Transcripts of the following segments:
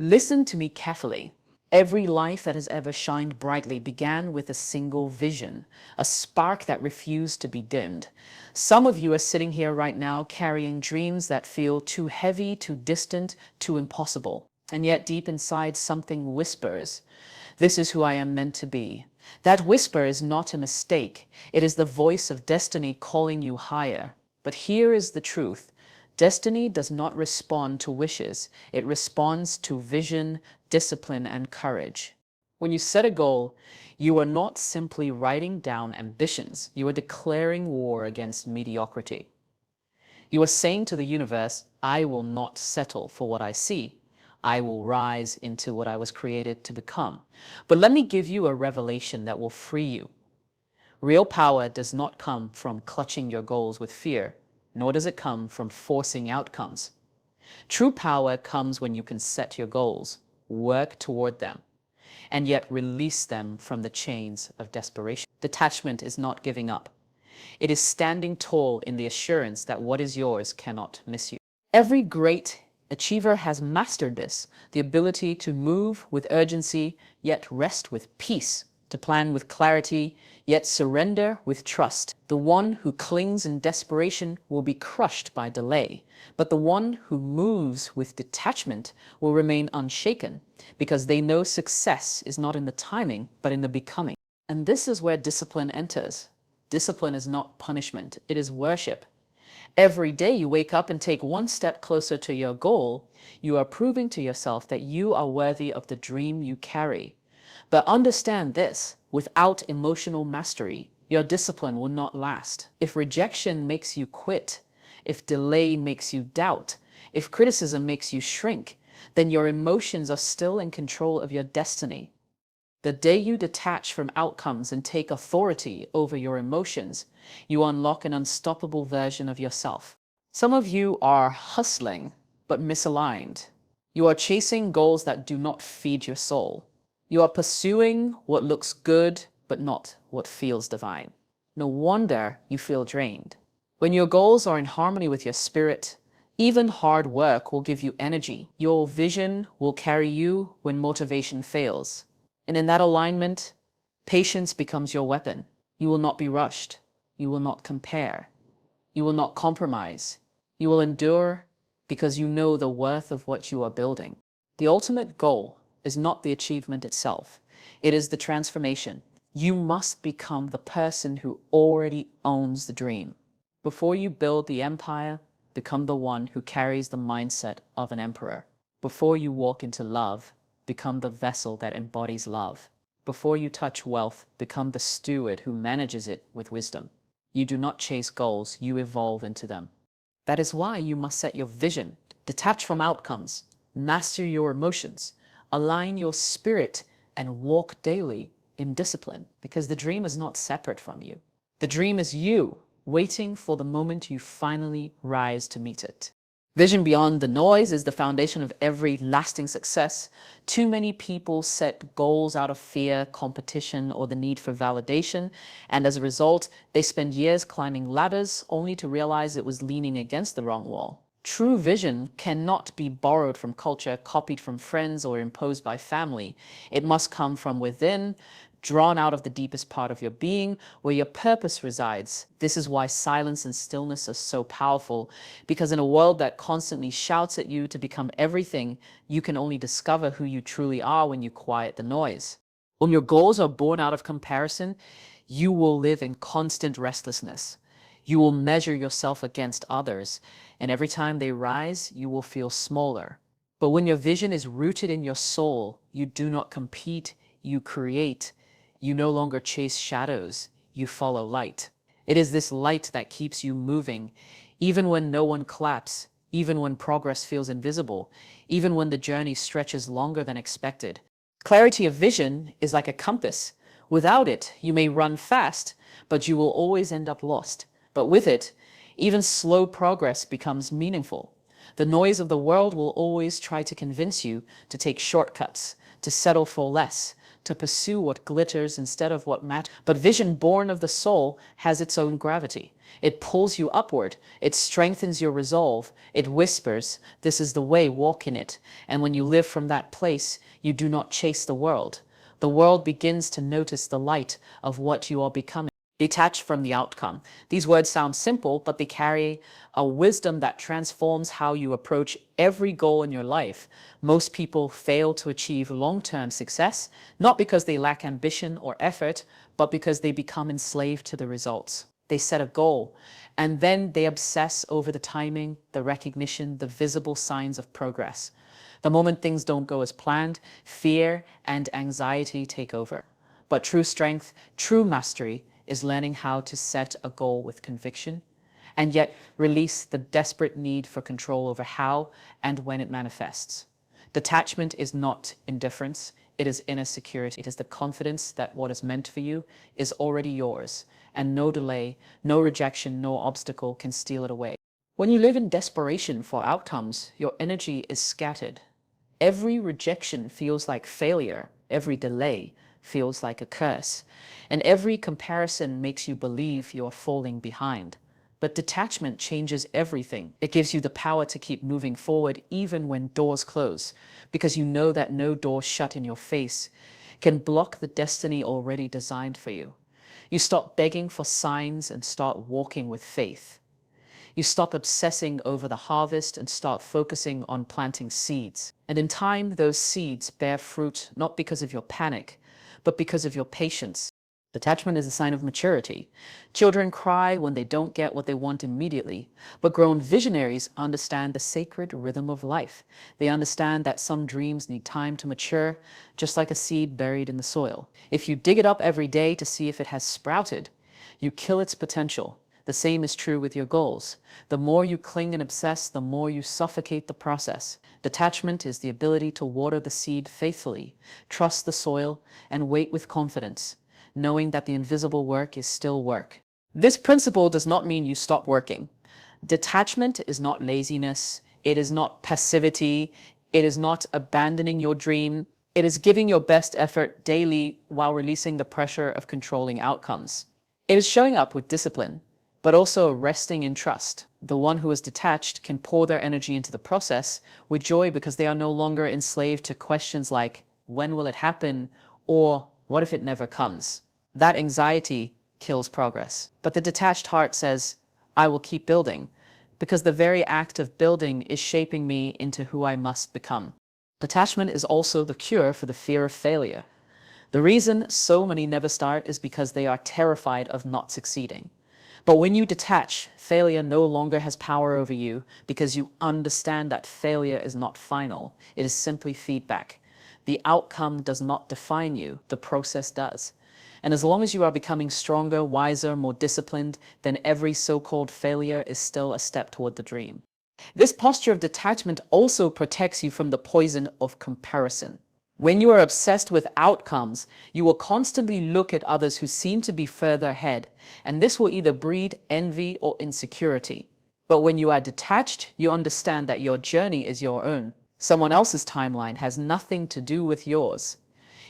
Listen to me carefully. Every life that has ever shined brightly began with a single vision, a spark that refused to be dimmed. Some of you are sitting here right now carrying dreams that feel too heavy, too distant, too impossible. And yet deep inside something whispers, "This is who I am meant to be." That whisper is not a mistake. It is the voice of destiny calling you higher. But here is the truth. Destiny does not respond to wishes. It responds to vision, discipline, and courage. When you set a goal, you are not simply writing down ambitions. You are declaring war against mediocrity. You are saying to the universe, "I will not settle for what I see. I will rise into what I was created to become." But let me give you a revelation that will free you. Real power does not come from clutching your goals with fear, nor does it come from forcing outcomes. True power comes when you can set your goals, work toward them, and yet release them from the chains of desperation. Detachment is not giving up. It is standing tall in the assurance that what is yours cannot miss you. Every great achiever has mastered this, the ability to move with urgency, yet rest with peace, to plan with clarity, yet surrender with trust. The one who clings in desperation will be crushed by delay, but the one who moves with detachment will remain unshaken, because they know success is not in the timing, but in the becoming. And this is where discipline enters. Discipline is not punishment, it is worship. Every day you wake up and take one step closer to your goal, you are proving to yourself that you are worthy of the dream you carry. But understand this, without emotional mastery, your discipline will not last. If rejection makes you quit, if delay makes you doubt, if criticism makes you shrink, then your emotions are still in control of your destiny. The day you detach from outcomes and take authority over your emotions, you unlock an unstoppable version of yourself. Some of you are hustling, but misaligned. You are chasing goals that do not feed your soul. You are pursuing what looks good, but not what feels divine. No wonder you feel drained. When your goals are in harmony with your spirit, even hard work will give you energy. Your vision will carry you when motivation fails. And in that alignment, patience becomes your weapon. You will not be rushed. You will not compare. You will not compromise. You will endure because you know the worth of what you are building. The ultimate goal is not the achievement itself. It is the transformation. You must become the person who already owns the dream. Before you build the empire, become the one who carries the mindset of an emperor. Before you walk into love, become the vessel that embodies love. Before you touch wealth, become the steward who manages it with wisdom. You do not chase goals, you evolve into them. That is why you must set your vision, detach from outcomes, master your emotions, align your spirit, and walk daily in discipline, because the dream is not separate from you. The dream is you, waiting for the moment you finally rise to meet it. Vision beyond the noise is the foundation of every lasting success. Too many people set goals out of fear, competition, or the need for validation, and as a result, they spend years climbing ladders only to realize it was leaning against the wrong wall. True vision cannot be borrowed from culture, copied from friends, or imposed by family. It must come from within, drawn out of the deepest part of your being, where your purpose resides. This is why silence and stillness are so powerful, because in a world that constantly shouts at you to become everything, you can only discover who you truly are when you quiet the noise. When your goals are born out of comparison, you will live in constant restlessness. You will measure yourself against others, and every time they rise, you will feel smaller. But when your vision is rooted in your soul, you do not compete, you create. You no longer chase shadows, you follow light. It is this light that keeps you moving, even when no one claps, even when progress feels invisible, even when the journey stretches longer than expected. Clarity of vision is like a compass. Without it, you may run fast, but you will always end up lost. But with it, even slow progress becomes meaningful. The noise of the world will always try to convince you to take shortcuts, to settle for less, to pursue what glitters instead of what matters. But vision born of the soul has its own gravity. It pulls you upward. It strengthens your resolve. It whispers, "This is the way, walk in it." And when you live from that place, you do not chase the world. The world begins to notice the light of what you are becoming. Detached from the outcome. These words sound simple, but they carry a wisdom that transforms how you approach every goal in your life. Most people fail to achieve long-term success, not because they lack ambition or effort, but because they become enslaved to the results. They set a goal, and then they obsess over the timing, the recognition, the visible signs of progress. The moment things don't go as planned, fear and anxiety take over. But true strength, true mastery, is learning how to set a goal with conviction and yet release the desperate need for control over how and when it manifests. Detachment is not indifference, it is inner security. It is the confidence that what is meant for you is already yours, and no delay, no rejection, no obstacle can steal it away. When you live in desperation for outcomes, your energy is scattered. Every rejection feels like failure, every delay feels like a curse, and every comparison makes you believe you're falling behind. But detachment changes everything. It gives you the power to keep moving forward even when doors close, because you know that no door shut in your face can block the destiny already designed for you. You stop begging for signs and start walking with faith. You stop obsessing over the harvest and start focusing on planting seeds. And in time, those seeds bear fruit not because of your panic, but because of your patience. Detachment is a sign of maturity. Children cry when they don't get what they want immediately, but grown visionaries understand the sacred rhythm of life. They understand that some dreams need time to mature, just like a seed buried in the soil. If you dig it up every day to see if it has sprouted, you kill its potential. The same is true with your goals. The more you cling and obsess, the more you suffocate the process. Detachment is the ability to water the seed faithfully, trust the soil, and wait with confidence, knowing that the invisible work is still work. This principle does not mean you stop working. Detachment is not laziness. It is not passivity. It is not abandoning your dream. It is giving your best effort daily while releasing the pressure of controlling outcomes. It is showing up with discipline, but also resting in trust. The one who is detached can pour their energy into the process with joy because they are no longer enslaved to questions like, when will it happen? Or what if it never comes? That anxiety kills progress. But the detached heart says, I will keep building, because the very act of building is shaping me into who I must become. Detachment is also the cure for the fear of failure. The reason so many never start is because they are terrified of not succeeding. But when you detach, failure no longer has power over you because you understand that failure is not final. It is simply feedback. The outcome does not define you, the process does. And as long as you are becoming stronger, wiser, more disciplined, then every so-called failure is still a step toward the dream. This posture of detachment also protects you from the poison of comparison. When you are obsessed with outcomes, you will constantly look at others who seem to be further ahead, and this will either breed envy or insecurity. But when you are detached, you understand that your journey is your own. Someone else's timeline has nothing to do with yours.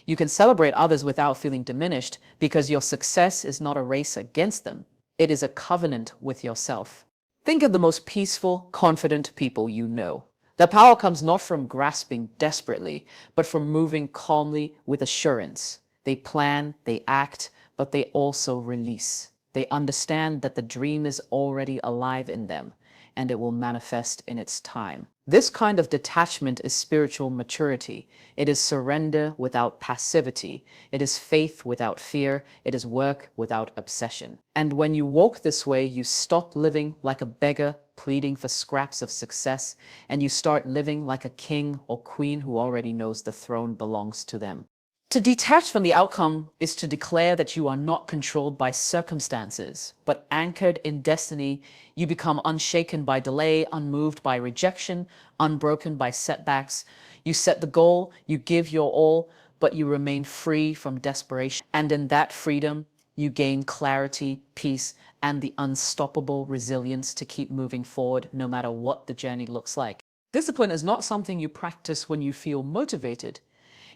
You can celebrate others without feeling diminished because your success is not a race against them. It is a covenant with yourself. Think of the most peaceful, confident people you know. Their power comes not from grasping desperately, but from moving calmly with assurance. They plan, they act, but they also release. They understand that the dream is already alive in them, and it will manifest in its time. This kind of detachment is spiritual maturity. It is surrender without passivity. It is faith without fear. It is work without obsession. And when you walk this way, you stop living like a beggar pleading for scraps of success, and you start living like a king or queen who already knows the throne belongs to them. To detach from the outcome is to declare that you are not controlled by circumstances, but anchored in destiny. You become unshaken by delay, unmoved by rejection, unbroken by setbacks. You set the goal, you give your all, but you remain free from desperation. And in that freedom, you gain clarity, peace, and the unstoppable resilience to keep moving forward no matter what the journey looks like. Discipline is not something you practice when you feel motivated.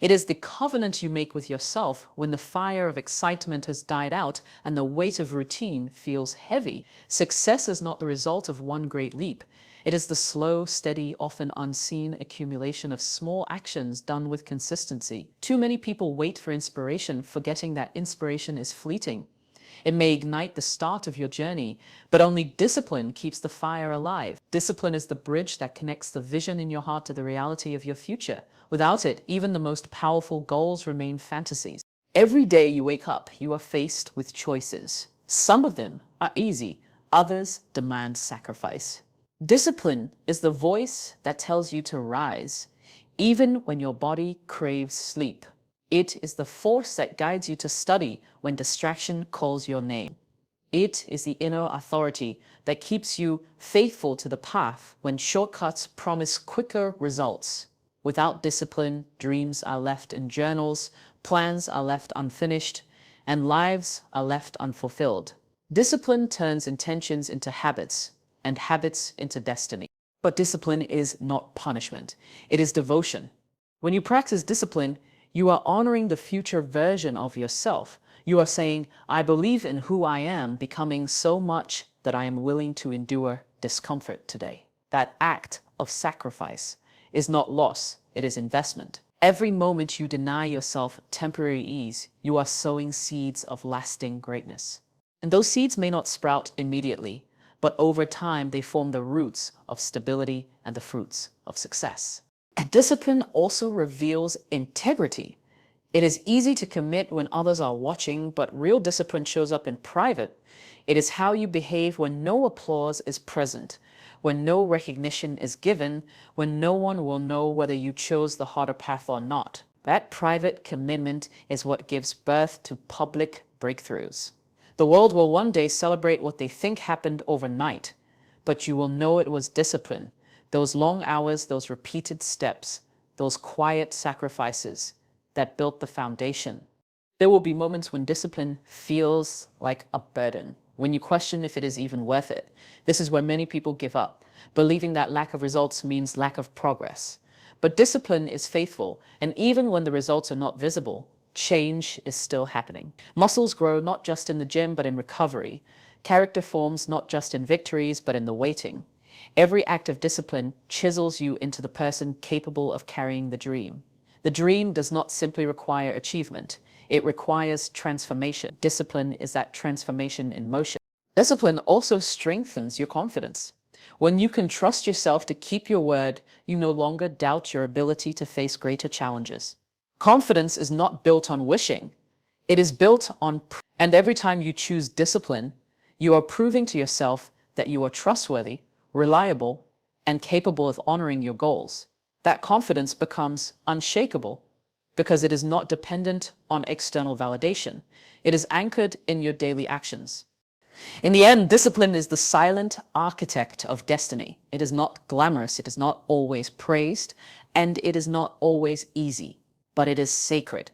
It is the covenant you make with yourself when the fire of excitement has died out and the weight of routine feels heavy. Success is not the result of one great leap. It is the slow, steady, often unseen accumulation of small actions done with consistency. Too many people wait for inspiration, forgetting that inspiration is fleeting. It may ignite the start of your journey, but only discipline keeps the fire alive. Discipline is the bridge that connects the vision in your heart to the reality of your future. Without it, even the most powerful goals remain fantasies. Every day you wake up, you are faced with choices. Some of them are easy, others demand sacrifice. Discipline is the voice that tells you to rise, even when your body craves sleep. It is the force that guides you to study when distraction calls your name. It is the inner authority that keeps you faithful to the path when shortcuts promise quicker results. Without discipline, dreams are left in journals, plans are left unfinished, and lives are left unfulfilled. Discipline turns intentions into habits, and habits into destiny. But discipline is not punishment. It is devotion. When you practice discipline, you are honoring the future version of yourself. You are saying, I believe in who I am, becoming so much that I am willing to endure discomfort today. That act of sacrifice is not loss, it is investment. Every moment you deny yourself temporary ease, you are sowing seeds of lasting greatness. And those seeds may not sprout immediately, but over time they form the roots of stability and the fruits of success. And discipline also reveals integrity. It is easy to commit when others are watching, but real discipline shows up in private. It is how you behave when no applause is present, when no recognition is given, when no one will know whether you chose the harder path or not. That private commitment is what gives birth to public breakthroughs. The world will one day celebrate what they think happened overnight, but you will know it was discipline. Those long hours, those repeated steps, those quiet sacrifices that built the foundation. There will be moments when discipline feels like a burden, when you question if it is even worth it. This is where many people give up, believing that lack of results means lack of progress. But discipline is faithful, and even when the results are not visible, change is still happening. Muscles grow not just in the gym, but in recovery. Character forms not just in victories, but in the waiting. Every act of discipline chisels you into the person capable of carrying the dream. The dream does not simply require achievement. It requires transformation. Discipline is that transformation in motion. Discipline also strengthens your confidence. When you can trust yourself to keep your word, you no longer doubt your ability to face greater challenges. Confidence is not built on wishing. It is built on and every time you choose discipline, you are proving to yourself that you are trustworthy, reliable, and capable of honoring your goals. That confidence becomes unshakable because it is not dependent on external validation. It is anchored in your daily actions. In the end, discipline is the silent architect of destiny. It is not glamorous, it is not always praised, and it is not always easy, but it is sacred.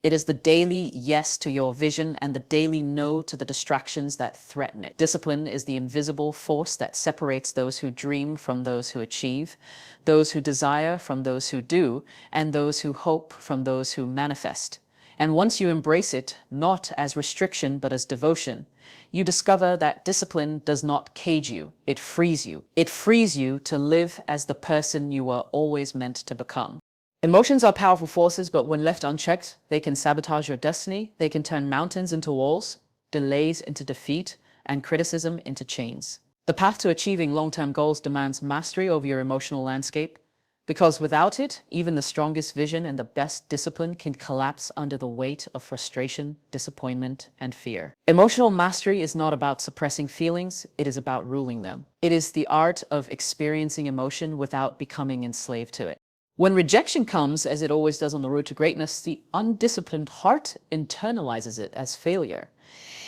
It is the daily yes to your vision and the daily no to the distractions that threaten it. Discipline is the invisible force that separates those who dream from those who achieve, those who desire from those who do, and those who hope from those who manifest. And once you embrace it, not as restriction, but as devotion, you discover that discipline does not cage you, it frees you. It frees you to live as the person you were always meant to become. Emotions are powerful forces, but when left unchecked, they can sabotage your destiny. They can turn mountains into walls, delays into defeat, and criticism into chains. The path to achieving long-term goals demands mastery over your emotional landscape, because without it, even the strongest vision and the best discipline can collapse under the weight of frustration, disappointment, and fear. Emotional mastery is not about suppressing feelings, it is about ruling them. It is the art of experiencing emotion without becoming enslaved to it. When rejection comes, as it always does on the road to greatness, the undisciplined heart internalizes it as failure.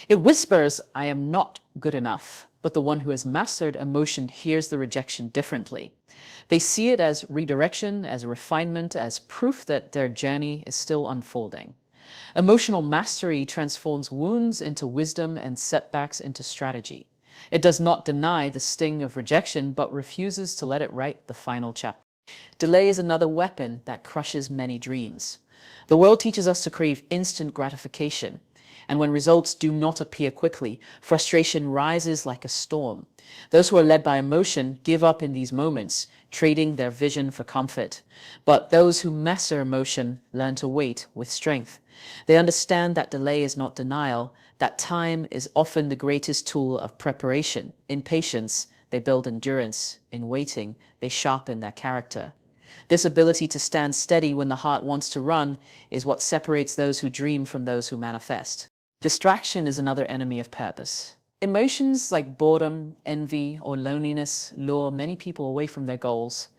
It whispers, I am not good enough, but the one who has mastered emotion hears the rejection differently. They see it as redirection, as refinement, as proof that their journey is still unfolding. Emotional mastery transforms wounds into wisdom and setbacks into strategy. It does not deny the sting of rejection, but refuses to let it write the final chapter. Delay is another weapon that crushes many dreams. The world teaches us to crave instant gratification. And when results do not appear quickly, frustration rises like a storm. Those who are led by emotion give up in these moments, trading their vision for comfort. But those who master emotion learn to wait with strength. They understand that delay is not denial, that time is often the greatest tool of preparation. In patience, they build endurance. In waiting, they sharpen their character. This ability to stand steady when the heart wants to run is what separates those who dream from those who manifest. Distraction is another enemy of purpose. Emotions like boredom, envy, or loneliness lure many people away from their goals.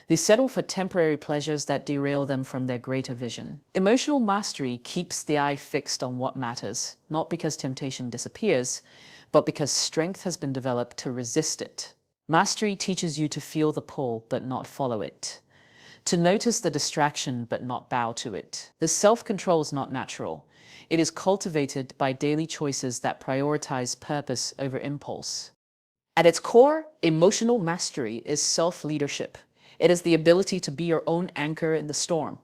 They settle for temporary pleasures that derail them from their greater vision. Emotional mastery keeps the eye fixed on what matters, not because temptation disappears, but because strength has been developed to resist it. Mastery teaches you to feel the pull but not follow it, to notice the distraction but not bow to it. The self-control is not natural. It is cultivated by daily choices that prioritize purpose over impulse. At its core, emotional mastery is self-leadership. It is the ability to be your own anchor in the storm,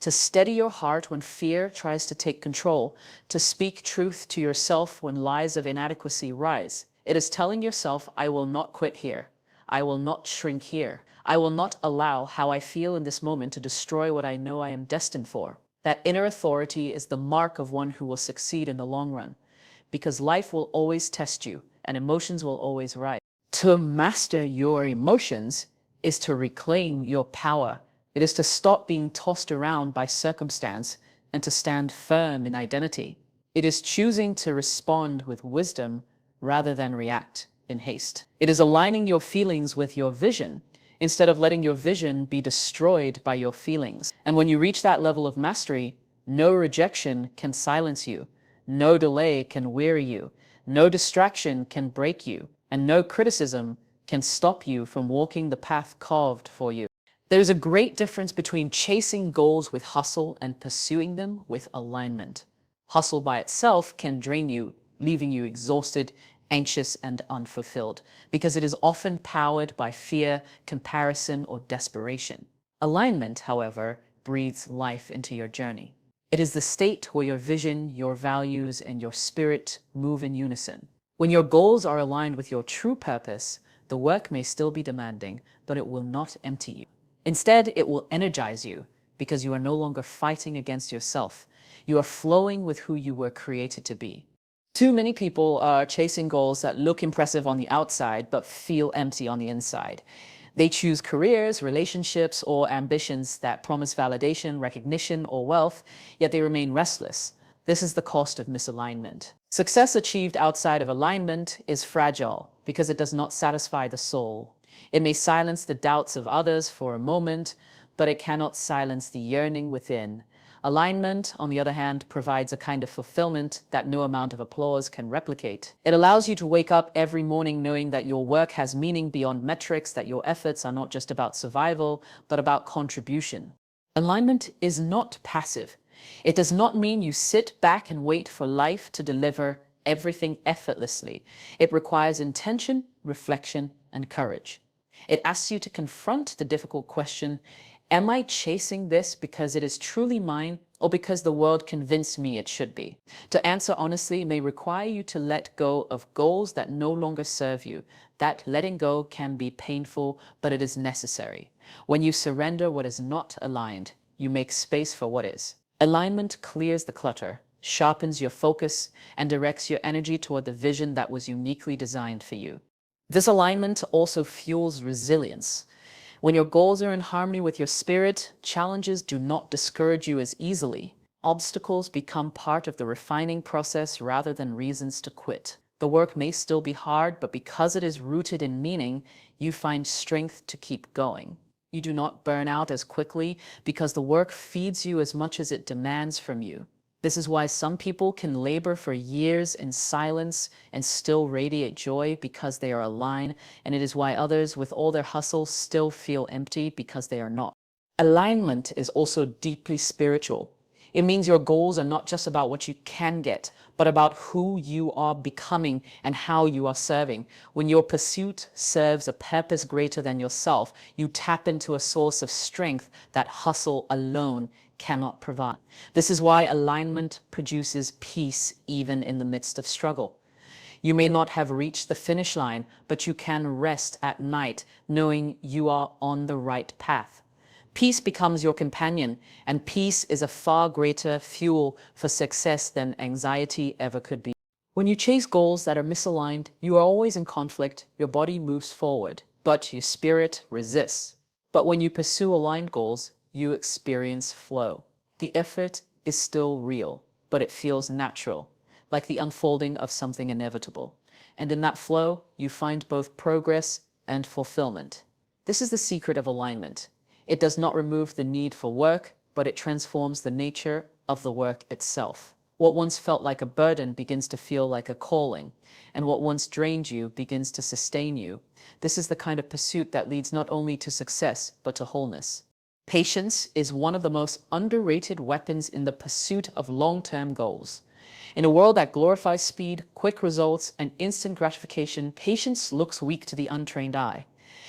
to steady your heart when fear tries to take control, to speak truth to yourself when lies of inadequacy rise. It is telling yourself, I will not quit here. I will not shrink here. I will not allow how I feel in this moment to destroy what I know I am destined for. That inner authority is the mark of one who will succeed in the long run, because life will always test you and emotions will always rise. To master your emotions is to reclaim your power. It is to stop being tossed around by circumstance and to stand firm in identity. It is choosing to respond with wisdom rather than react in haste. It is aligning your feelings with your vision instead of letting your vision be destroyed by your feelings. And when you reach that level of mastery, no rejection can silence you, no delay can weary you, no distraction can break you, and no criticism can stop you from walking the path carved for you. There's a great difference between chasing goals with hustle and pursuing them with alignment. Hustle by itself can drain you, leaving you exhausted, anxious, and unfulfilled, because it is often powered by fear, comparison, or desperation. Alignment, however, breathes life into your journey. It is the state where your vision, your values, and your spirit move in unison. When your goals are aligned with your true purpose, the work may still be demanding, but it will not empty you. Instead, it will energize you because you are no longer fighting against yourself. You are flowing with who you were created to be. Too many people are chasing goals that look impressive on the outside but feel empty on the inside. They choose careers, relationships, or ambitions that promise validation, recognition, or wealth, yet they remain restless. This is the cost of misalignment. Success achieved outside of alignment is fragile because it does not satisfy the soul. It may silence the doubts of others for a moment, but it cannot silence the yearning within. Alignment, on the other hand, provides a kind of fulfillment that no amount of applause can replicate. It allows you to wake up every morning knowing that your work has meaning beyond metrics, that your efforts are not just about survival, but about contribution. Alignment is not passive. It does not mean you sit back and wait for life to deliver everything effortlessly. It requires intention, reflection, and courage. It asks you to confront the difficult question, am I chasing this because it is truly mine or because the world convinced me it should be? To answer honestly may require you to let go of goals that no longer serve you. That letting go can be painful, but it is necessary. When you surrender what is not aligned, you make space for what is. Alignment clears the clutter, sharpens your focus, and directs your energy toward the vision that was uniquely designed for you. This alignment also fuels resilience. When your goals are in harmony with your spirit, challenges do not discourage you as easily. Obstacles become part of the refining process rather than reasons to quit. The work may still be hard, but because it is rooted in meaning, you find strength to keep going. You do not burn out as quickly because the work feeds you as much as it demands from you. This is why some people can labor for years in silence and still radiate joy because they are aligned, and it is why others with all their hustle still feel empty because they are not. Alignment is also deeply spiritual. It means your goals are not just about what you can get, but about who you are becoming and how you are serving. When your pursuit serves a purpose greater than yourself, you tap into a source of strength that hustle alone cannot provide. This is why alignment produces peace even in the midst of struggle. You may not have reached the finish line, but you can rest at night knowing you are on the right path. Peace becomes your companion, and peace is a far greater fuel for success than anxiety ever could be. When you chase goals that are misaligned, you are always in conflict, your body moves forward, but your spirit resists. But when you pursue aligned goals, you experience flow. The effort is still real, but it feels natural, like the unfolding of something inevitable. And in that flow, you find both progress and fulfillment. This is the secret of alignment. It does not remove the need for work, but it transforms the nature of the work itself. What once felt like a burden begins to feel like a calling, and what once drained you begins to sustain you. This is the kind of pursuit that leads not only to success, but to wholeness. Patience is one of the most underrated weapons in the pursuit of long-term goals. In a world that glorifies speed, quick results, and instant gratification, patience looks weak to the untrained eye.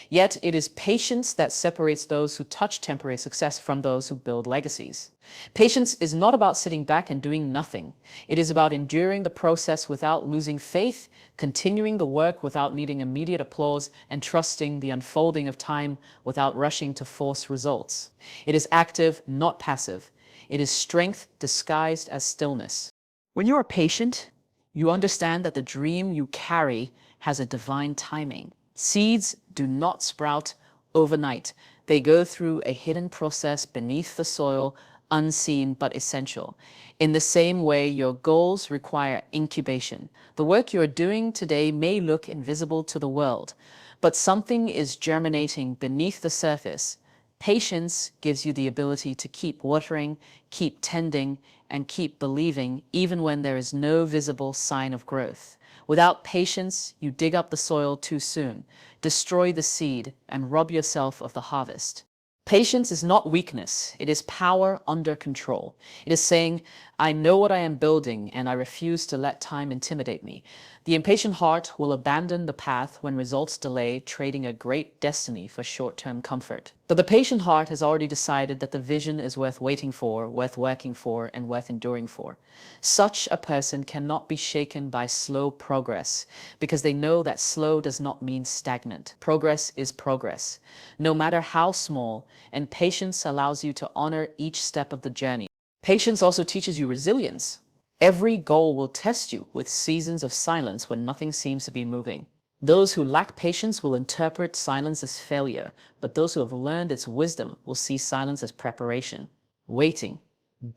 Yet it is patience that separates those who touch temporary success from those who build legacies. Patience is not about sitting back and doing nothing. It is about enduring the process without losing faith, continuing the work without needing immediate applause, and trusting the unfolding of time without rushing to force results. It is active, not passive. It is strength disguised as stillness. When you are patient, you understand that the dream you carry has a divine timing. Seeds do not sprout overnight. They go through a hidden process beneath the soil, unseen but essential. In the same way, your goals require incubation. The work you are doing today may look invisible to the world, but something is germinating beneath the surface. Patience gives you the ability to keep watering, keep tending, and keep believing even when there is no visible sign of growth. Without patience, you dig up the soil too soon, destroy the seed, and rob yourself of the harvest. Patience is not weakness, it is power under control. It is saying, I know what I am building and I refuse to let time intimidate me. The impatient heart will abandon the path when results delay, trading a great destiny for short-term comfort. But the patient heart has already decided that the vision is worth waiting for, worth working for, and worth enduring for. Such a person cannot be shaken by slow progress because they know that slow does not mean stagnant. Progress is progress, no matter how small, and patience allows you to honor each step of the journey. Patience also teaches you resilience. Every goal will test you with seasons of silence when nothing seems to be moving. Those who lack patience will interpret silence as failure, but those who have learned its wisdom will see silence as preparation. Waiting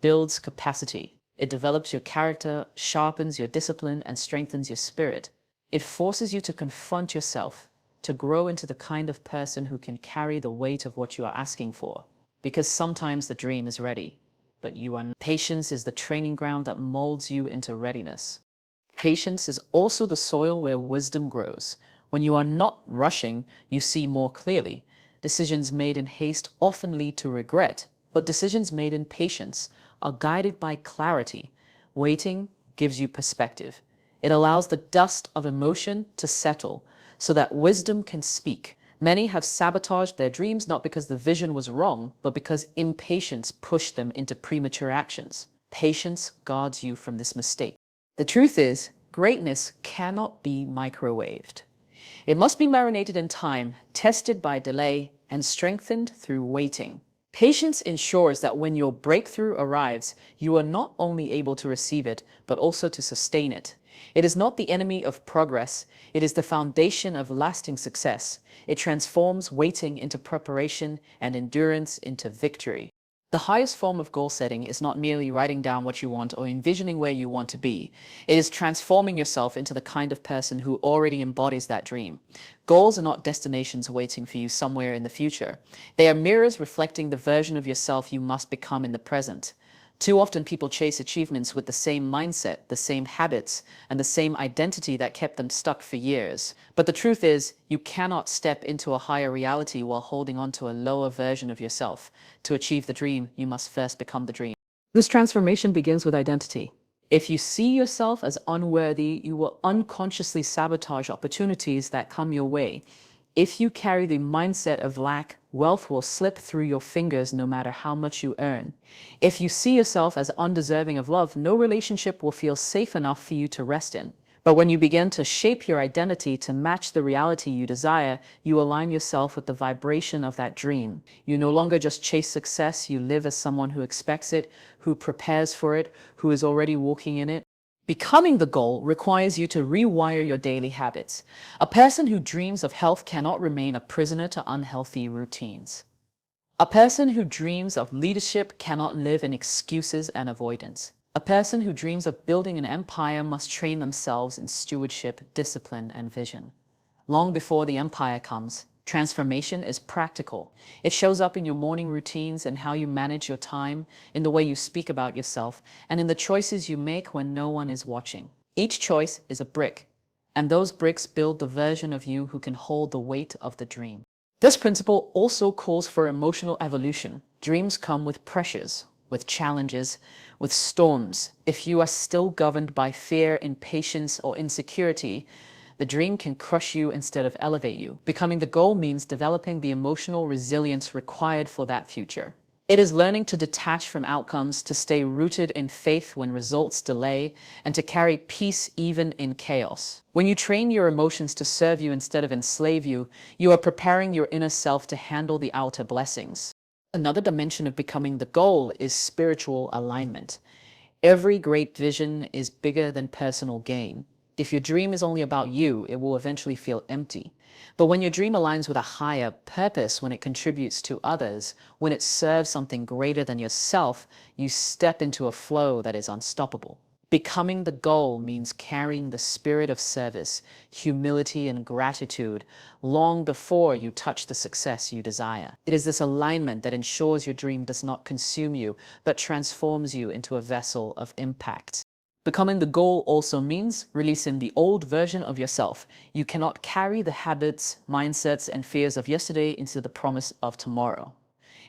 builds capacity. It develops your character, sharpens your discipline, and strengthens your spirit. It forces you to confront yourself, to grow into the kind of person who can carry the weight of what you are asking for. Because sometimes the dream is ready, but you are not. Patience is the training ground that molds you into readiness. Patience is also the soil where wisdom grows. When you are not rushing, you see more clearly. Decisions made in haste often lead to regret, but decisions made in patience are guided by clarity. Waiting gives you perspective. It allows the dust of emotion to settle so that wisdom can speak. Many have sabotaged their dreams not because the vision was wrong, but because impatience pushed them into premature actions. Patience guards you from this mistake. The truth is, greatness cannot be microwaved. It must be marinated in time, tested by delay, and strengthened through waiting. Patience ensures that when your breakthrough arrives, you are not only able to receive it, but also to sustain it. It is not the enemy of progress, it is the foundation of lasting success. It transforms waiting into preparation and endurance into victory. The highest form of goal setting is not merely writing down what you want or envisioning where you want to be. It is transforming yourself into the kind of person who already embodies that dream. Goals are not destinations waiting for you somewhere in the future. They are mirrors reflecting the version of yourself you must become in the present. Too often people chase achievements with the same mindset, the same habits, and the same identity that kept them stuck for years. But the truth is, you cannot step into a higher reality while holding on to a lower version of yourself. To achieve the dream, you must first become the dream. This transformation begins with identity. If you see yourself as unworthy, you will unconsciously sabotage opportunities that come your way. If you carry the mindset of lack, wealth will slip through your fingers no matter how much you earn. If you see yourself as undeserving of love, no relationship will feel safe enough for you to rest in. But when you begin to shape your identity to match the reality you desire, you align yourself with the vibration of that dream. You no longer just chase success, you live as someone who expects it, who prepares for it, who is already walking in it. Becoming the goal requires you to rewire your daily habits. A person who dreams of health cannot remain a prisoner to unhealthy routines. A person who dreams of leadership cannot live in excuses and avoidance. A person who dreams of building an empire must train themselves in stewardship, discipline, and vision. Long before the empire comes, transformation is practical. It shows up in your morning routines and how you manage your time, in the way you speak about yourself, and in the choices you make when no one is watching. Each choice is a brick, and those bricks build the version of you who can hold the weight of the dream. This principle also calls for emotional evolution. Dreams come with pressures, with challenges, with storms. If you are still governed by fear, impatience, or insecurity, the dream can crush you instead of elevate you. Becoming the goal means developing the emotional resilience required for that future. It is learning to detach from outcomes, to stay rooted in faith when results delay, and to carry peace even in chaos. When you train your emotions to serve you instead of enslave you, you are preparing your inner self to handle the outer blessings. Another dimension of becoming the goal is spiritual alignment. Every great vision is bigger than personal gain. If your dream is only about you, it will eventually feel empty. But when your dream aligns with a higher purpose, when it contributes to others, when it serves something greater than yourself, you step into a flow that is unstoppable. Becoming the goal means carrying the spirit of service, humility, and gratitude long before you touch the success you desire. It is this alignment that ensures your dream does not consume you, but transforms you into a vessel of impact. Becoming the goal also means releasing the old version of yourself. You cannot carry the habits, mindsets, and fears of yesterday into the promise of tomorrow.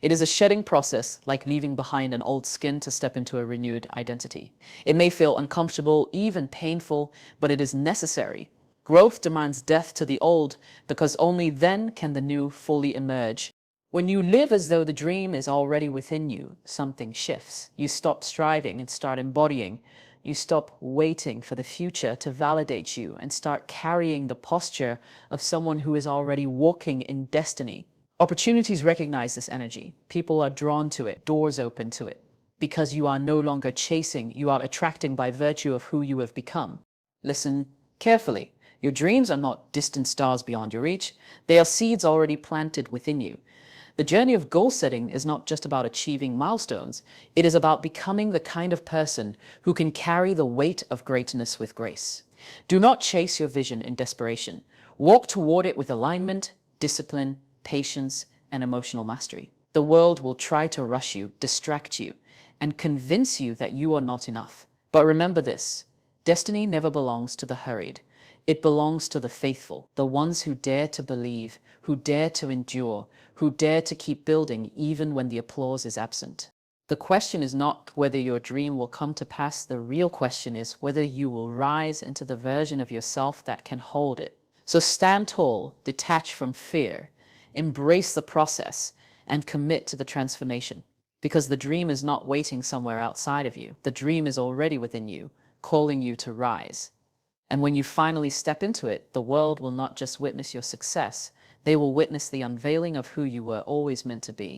It is a shedding process, like leaving behind an old skin to step into a renewed identity. It may feel uncomfortable, even painful, but it is necessary. Growth demands death to the old, because only then can the new fully emerge. When you live as though the dream is already within you, something shifts. You stop striving and start embodying. You stop waiting for the future to validate you and start carrying the posture of someone who is already walking in destiny. Opportunities recognize this energy. People are drawn to it, doors open to it. Because you are no longer chasing, you are attracting by virtue of who you have become. Listen carefully. Your dreams are not distant stars beyond your reach. They are seeds already planted within you. The journey of goal setting is not just about achieving milestones. It is about becoming the kind of person who can carry the weight of greatness with grace. Do not chase your vision in desperation. Walk toward it with alignment, discipline, patience, and emotional mastery. The world will try to rush you, distract you, and convince you that you are not enough. But remember this: destiny never belongs to the hurried. It belongs to the faithful, the ones who dare to believe, who dare to endure, who dare to keep building even when the applause is absent. The question is not whether your dream will come to pass. The real question is whether you will rise into the version of yourself that can hold it. So stand tall, detach from fear, embrace the process, and commit to the transformation. Because the dream is not waiting somewhere outside of you. The dream is already within you, calling you to rise. And when you finally step into it, the world will not just witness your success, they will witness the unveiling of who you were always meant to be.